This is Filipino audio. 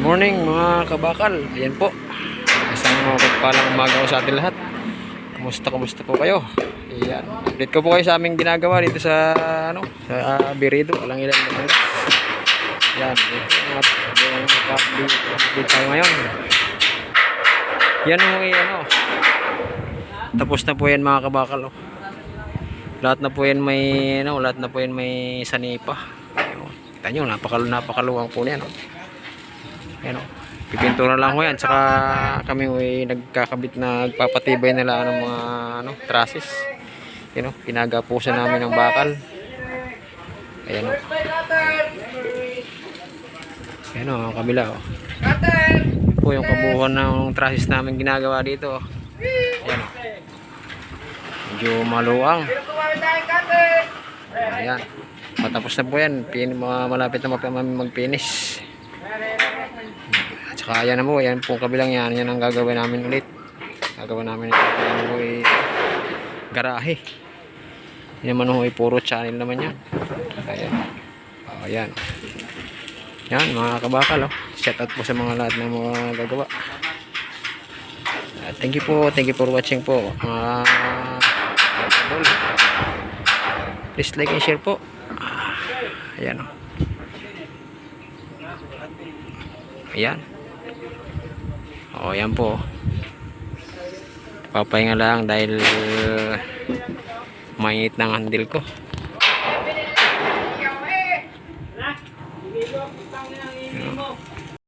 Morning mga kabakal. Ayan po. Isang pagpalang umaga ko sa atin lahat. Kumusta po kayo? Ayan. Update ko po kayo sa aming ginagawa dito sa sa Birido. Alang ilan na kayo. Ayan. Update tayo ngayon. Yan yung tapos na po yan mga kabakal. Lahat na po yan may lahat na po yan may sanipa. Kita nyo, napakaluwang po niyan. Ayan, pipintura lang ko yan. Saka kami nagkakabit na nagpapatibay nila ng mga trusses. Pinagapusan namin ng bakal. Ayan o. Ayan o, ang kabila o. Ayan po yung kabuuan ng trusses namin ginagawa dito. Ayan o. Medyo maluwang. Ayan. Matapos na po yan. Malapit na mag-finish. At saka yan na po. Yan po kabilang yan. Yan ang gagawin namin ulit. Gagawin namin ito. Garahe. Yan naman ho. Puro channel naman yan. Ayan. Ayan. Yan mga kabakal. Shout out po sa mga lahat ng mga gagawa. Thank you po. Thank you for watching po. Please like and share po. Ayan o. Ayan. O, ayan po. Papahinga lang dahil mainit ng handle ko.